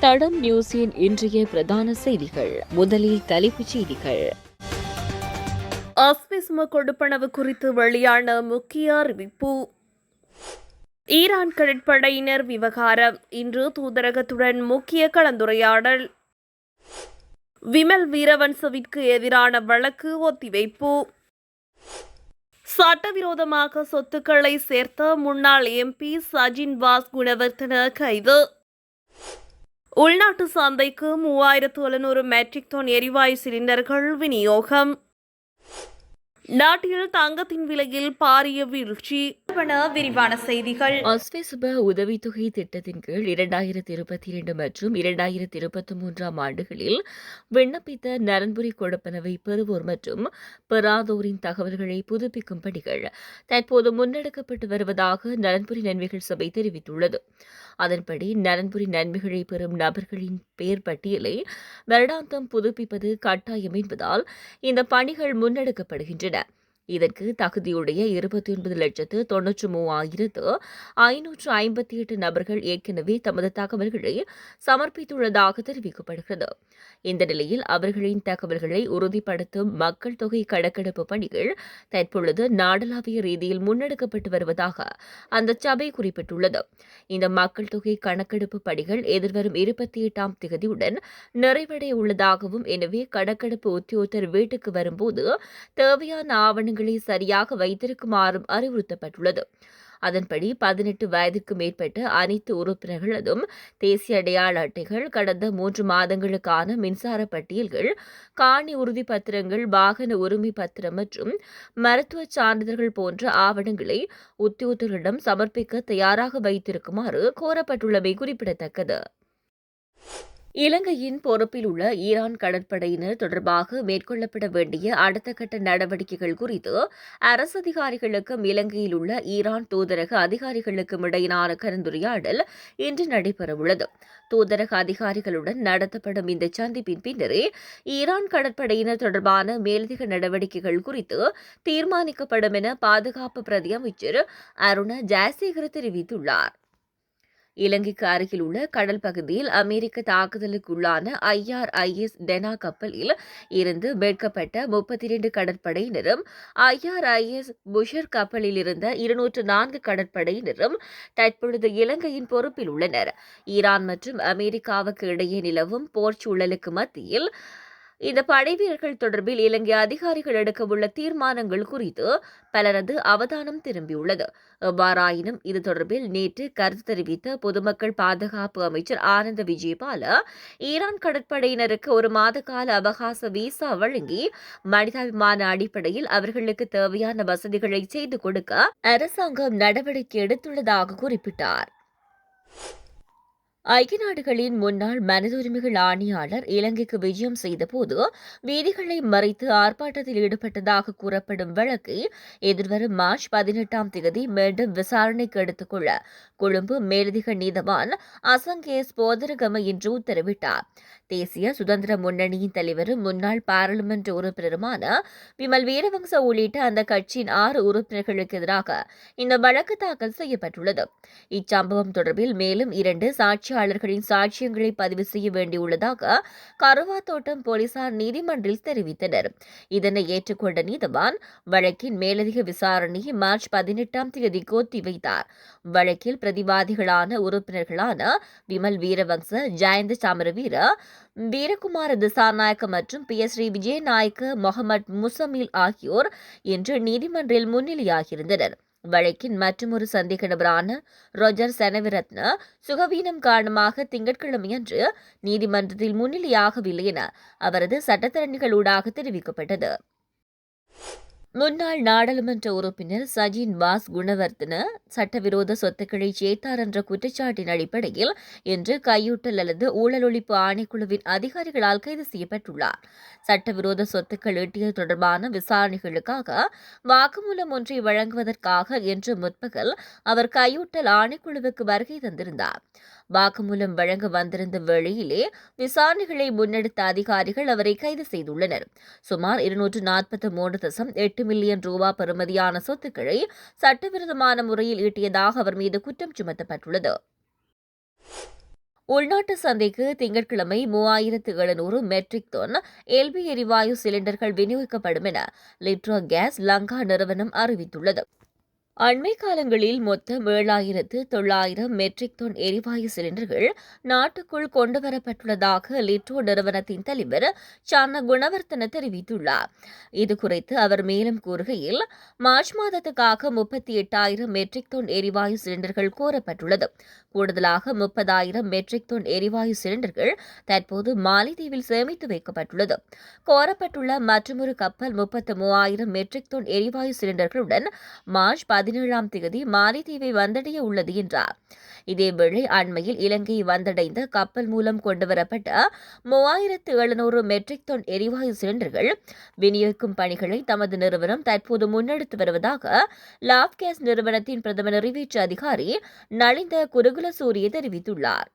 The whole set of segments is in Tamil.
தடம் நியூஸின் இன்றைய பிரதான செய்திகள். முதலில் தலைப்புச் செய்திகள். அஸ்விஸ்ம கொடுப்பனவு குறித்து வெளியான முக்கிய அறிவிப்பு. ஈரான் கடற்படையினர் விவகாரம் இன்று தூதரகத்துடன் முக்கிய கலந்துரையாடல். விமல் வீரவன்சவிற்கு எதிரான வழக்கு ஒத்திவைப்பு. சட்டவிரோதமாக சொத்துக்களை சேர்த்த முன்னாள் எம்பி சஜின் வாஸ் குணவர்த்தன கைது. உள்நாட்டு சந்தைக்கு 3700 மெட்ரிக் டன் எரிவாயு சிலிண்டர்கள் விநியோகம். நாட்டில் தங்கத்தின் விலையில் பாரிய வீழ்ச்சி. விரிவான செய்திகள். அஸ்விஸ்ம உதவித்தொகை திட்டத்தின் கீழ் 2022 மற்றும் 2023 ஆண்டுகளில் விண்ணப்பித்த நலன்புரி கொடுப்பனவை பெறுவோர் மற்றும் பெறாதோரின் தகவல்களை புதுப்பிக்கும் பணிகள் தற்போது முன்னெடுக்கப்பட்டு வருவதாக நலன்புரி நன்மைகள் சபை தெரிவித்துள்ளது. அதன்படி நலன்புரி நன்மைகளை பெறும் நபர்களின் பெயர் பட்டியலை வருடாந்தம் புதுப்பிப்பது கட்டாயம் என்பதால் இந்த பணிகள் முன்னெடுக்கப்படுகின்றன. இதற்கு தகுதியுடைய 29,93,558 நபர்கள் ஏற்கனவே தமது தகவல்களை சமர்ப்பித்துள்ளதாக தெரிவிக்கப்படுகிறது. இந்த நிலையில் அவர்களின் தகவல்களை உறுதிப்படுத்தும் மக்கள் தொகை கணக்கெடுப்பு பணிகள் தற்பொழுது நாடளாவிய ரீதியில் முன்னெடுக்கப்பட்டு வருவதாக அந்த சபை குறிப்பிட்டுள்ளது. இந்த மக்கள் தொகை கணக்கெடுப்பு பணிகள் எதிர்வரும் 28ஆம் தேதியுடன் நிறைவடைய உள்ளதாகவும், எனவே கணக்கெடுப்பு உத்தியோகத்தர் வீட்டுக்கு வரும்போது தேவையான ஆவணங்களை சரியாக வைத்திருக்குமாறும் அறிவுறுத்தப்பட்டுள்ளது. அதன்படி 18 வயதிற்கு மேற்பட்ட அனைத்து உறுப்பினர்களதும் தேசிய அடையாள அட்டைகள், கடந்த 3 மாதங்களுக்கான மின்சார பட்டியல்கள், காணி உறுதி பத்திரங்கள், வாகன உரிமை பத்திரம் மற்றும் மருத்துவ சான்றிதழ்கள் போன்ற ஆவணங்களை உத்தியோகத்தர்களிடம் சமர்ப்பிக்க தயாராக வைத்திருக்குமாறு கோரப்பட்டுள்ளமை குறிப்பிடத்தக்கது. இலங்கையின் பொறுப்பில் உள்ள ஈரான் கடற்படையினர் தொடர்பாக மேற்கொள்ளப்பட வேண்டிய அடுத்த கட்ட நடவடிக்கைகள் குறித்து அரசு அதிகாரிகளுக்கும் இலங்கையில் உள்ள ஈரான் தூதரக அதிகாரிகளுக்கும் இடையிலான கலந்துரையாடல் இன்று நடைபெறவுள்ளது. தூதரக அதிகாரிகளுடன் நடத்தப்படும் இந்த சந்திப்பின் பின்னரே ஈரான் கடற்படையினர் தொடர்பான மேலதிக நடவடிக்கைகள் குறித்து தீர்மானிக்கப்படும் என பாதுகாப்பு பிரதி அமைச்சர் அருண ஜெயசேகர தெரிவித்துள்ளார். இலங்கைக்கு அருகில் உள்ள கடல் பகுதியில் அமெரிக்க தாக்குதலுக்குள்ளான IRIS டெனா கப்பலில் இருந்து மீட்கப்பட்ட 32 கடற்படையினரும் IRIS புஷர் கப்பலில் இருந்த 204 கடற்படையினரும் தற்பொழுது இலங்கையின் பொறுப்பில் உள்ளனர். ஈரான் மற்றும் அமெரிக்காவுக்கு இடையே நிலவும் போர் சூழலுக்கு மத்தியில் இந்த படைவீரர்கள் தொடர்பில் இலங்கை அதிகாரிகள் எடுக்கவுள்ள தீர்மானங்கள் குறித்து பலரது அவதானம் திரும்பியுள்ளது. எவ்வாறாயினும் இது தொடர்பில் நேற்று கருத்து தெரிவித்த பொதுமக்கள் பாதுகாப்பு அமைச்சர் ஆனந்த விஜயபால, ஈரான் கடற்படையினருக்கு 1 மாத கால அவகாச விசா வழங்கி மனிதாபிமான அடிப்படையில் அவர்களுக்கு தேவையான வசதிகளை செய்து கொடுக்க அரசாங்கம் நடவடிக்கை எடுத்துள்ளதாக குறிப்பிட்டார். ஐக்கிய நாடுகளின் முன்னாள் மனித உரிமைகள் ஆணையாளர் இலங்கைக்கு விஜயம் செய்தபோது வீதிகளை மறைத்து ஆர்ப்பாட்டத்தில் ஈடுபட்டதாக கூறப்படும் வழக்கை எதிர்வரும் மார்ச் 18ஆம் தேதி மீண்டும் விசாரணைக்கு எடுத்துக் கொள்ள கொழும்பு மேலதிக நீதவான் அசங்கேஸ் போதரகம இன்று உத்தரவிட்டார். தேசிய சுதந்திர முன்னணியின் தலைவரும் முன்னாள் பாராளுமன்ற உறுப்பினருமான விமல் வீரவங்ச உள்ளிட்ட அந்த கட்சியின் 6 உறுப்பினர்களுக்கு எதிராக இந்த வழக்கு தாக்கல் செய்யப்பட்டுள்ளது. இச்சம்பவம் தொடர்பில் மேலும் 2 சாட்சியாளர்களின் சாட்சியங்களை பதிவு செய்ய வேண்டியுள்ளதாக கருவாத்தோட்டம் போலீசார் நீதிமன்றில் தெரிவித்தனர். இதனை ஏற்றுக்கொண்ட நீதவான் வழக்கின் மேலதிக விசாரணையை மார்ச் 18ஆம் தேதிக்கு ஒத்திவைத்தார். வழக்கில் பிரதிவாதிகளான உறுப்பினர்களான விமல் வீரவங்ச, ஜயந்த சமரவீர, வீரகுமார திசாநாயக்க மற்றும் PS விஜயநாயக்க, முகமது முசமில் ஆகியோர் இன்று நீதிமன்றில் முன்னிலையாகியிருந்தனர். வழக்கின் மற்றொரு சந்தேக நபரான ரோஜர் செனவிரத்ன சுகவீனம் காரணமாக திங்கட்கிழமையன்று நீதிமன்றத்தில் முன்னிலையாகவில்லை என அவரது சட்டத்தரணிகளூடாக தெரிவிக்கப்பட்டது. முன்னாள் நாடாளுமன்ற உறுப்பினர் சஜின் வாஸ் குணவர்த்தன சட்டவிரோத சொத்துக்களை சேர்த்தார் என்ற குற்றச்சாட்டின் அடிப்படையில் இன்று கையூட்டல் அல்லது ஊழல் ஒழிப்பு ஆணைக்குழுவின் அதிகாரிகளால் கைது செய்யப்பட்டுள்ளார். சட்டவிரோத சொத்துக்கள் ஈட்டியது தொடர்பான விசாரணைகளுக்காக வாக்குமூலம் ஒன்றை வழங்குவதற்காக இன்று முற்பகல் அவர் கையூட்டல் ஆணைக்குழுவுக்கு வருகை தந்திருந்தார். வாக்குமூலம் வழங்க வந்திருந்த வேளையிலே விசாரணைகளை முன்னெடுத்த அதிகாரிகள் அவரை கைது செய்துள்ளனர். சுமார் 243.8 மில்லியன் ரூபாய் பெறுமதியான சொத்துக்களை சட்டவிரோதமான முறையில் ஈட்டியதாக அவர் மீது குற்றம் சுமத்தப்பட்டுள்ளது. உள்நாட்டு சந்தைக்கு திங்கட்கிழமை 3700 மெட்ரிக் டன் எல்பி எரிவாயு சிலிண்டர்கள் விநியோகிக்கப்படும் என லிட்ரோ கேஸ் லங்கா நிறுவனம் அறிவித்துள்ளது. அண்மை காலங்களில் மொத்தம் 7,900 மெட்ரிக் டன் எரிவாயு சிலிண்டர்கள் நாட்டுக்குள் கொண்டுவரப்பட்டுள்ளதாக லிட்ரோ நிறுவனத்தின் தலைவர் சன்ன குணவர்த்தன தெரிவித்துள்ளார். இதுகுறித்து அவர் மேலும் கூறுகையில், மார்ச் மாதத்துக்காக 38,000 மெட்ரிக் டன் எரிவாயு சிலிண்டர்கள் கோரப்பட்டுள்ளது. கூடுதலாக 30,000 மெட்ரிக் டன் எரிவாயு சிலிண்டர்கள் தற்போது மாலைதீவில் சேமித்து வைக்கப்பட்டுள்ளது. கோரப்பட்டுள்ள மற்றொரு கப்பல் 33,000 மெட்ரிக் டன் எரிவாயு சிலிண்டர்களுடன் மார்ச் 17ஆம் தேதி மாலைதீவை வந்தடைய உள்ளது என்றார். இதேவேளை அண்மையில் இலங்கையை வந்தடைந்த கப்பல் மூலம் கொண்டுவரப்பட்ட 3700 மெட்ரிக் டன் எரிவாயு சிலிண்டர்கள் விநியோகிக்கும் பணிகளை தமது நிறுவனம் தற்போது முன்னெடுத்து வருவதாக லாப் கேஸ் நிறுவனத்தின் பிரதம நிறைவேற்று அதிகாரி நலிந்த குருகுலசூரிய தெரிவித்துள்ளார்.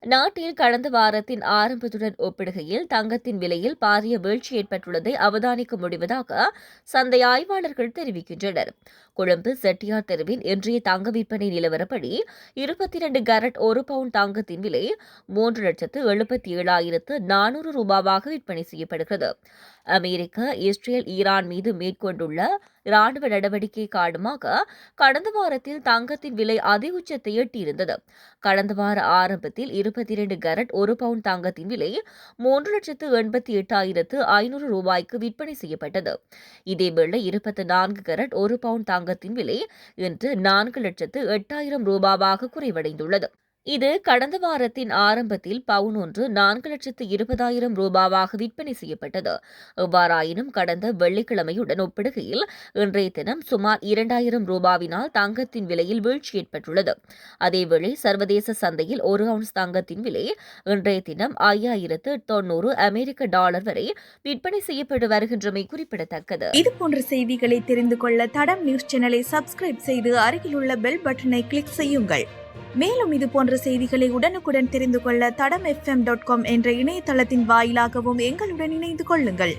நாட்டில் கடந்த வாரத்தின் ஆரம்பத்துடன் ஒப்பிடுகையில் தங்கத்தின் விலையில் பாரிய வீழ்ச்சி ஏற்பட்டுள்ளதை அவதானிக்க முடிவதாக சந்தை ஆய்வாளர்கள் தெரிவிக்கின்றனர். கொழும்பு செட்டியார் தெருவின் இன்றைய தங்க விற்பனை நிலவரப்படி 22 கேரட் 1 பவுண்ட் தங்கத்தின் விலை 3,77,400 ரூபாவாக விற்பனை செய்யப்படுகிறது. அமெரிக்கா, இஸ்ரேல், ஈரான் மீது மேற்கொண்டுள்ள இராணுவ நடவடிக்கை காரணமாக கடந்த வாரத்தில் தங்கத்தின் விலை அதி உச்சத்தை எட்டியிருந்தது. கடந்த வார ஆரம்பத்தில் 22 கேரட் 1 பவுண்ட் தங்கத்தின் விலை 3,88,500 ரூபாய்க்கு விற்பனை செய்யப்பட்டது. இதேவேளை 24 கேரட் 1 பவுண்ட் தங்கத்தின் விலை இன்று 4,08,000 ரூபாவாக குறைவடைந்துள்ளது. இது கடந்த வாரத்தின் ஆரம்பத்தில் பவுன் ஒன்று 4,20,000 ரூபாவாக விற்பனை செய்யப்பட்டது. எவ்வாறாயினும் கடந்த வெள்ளிக்கிழமையுடன் ஒப்பிடுகையில் இன்றைய தினம் சுமார் 2,000 ரூபாவினால் தங்கத்தின் விலையில் வீழ்ச்சி ஏற்பட்டுள்ளது. அதேவேளை சர்வதேச சந்தையில் 1 அவுன்ஸ் தங்கத்தின் விலை இன்றைய தினம் 5,090 அமெரிக்க டாலர் வரை விற்பனை செய்யப்பட்டு வருகின்றமை குறிப்பிடத்தக்கது. இதுபோன்ற செய்திகளை தெரிந்து கொள்ள தடம் நியூஸ் சேனலை சப்ஸ்கிரைப் செய்து அருகிலுள்ள பெல் பட்டனை கிளிக் செய்யுங்கள். மேலும் இது போன்ற செய்திகளை உடனுக்குடன் தெரிந்து கொள்ள தடம் FM.com என்ற இணையதளத்தின் வாயிலாகவும் எங்களுடன் இணைந்து கொள்ளுங்கள்.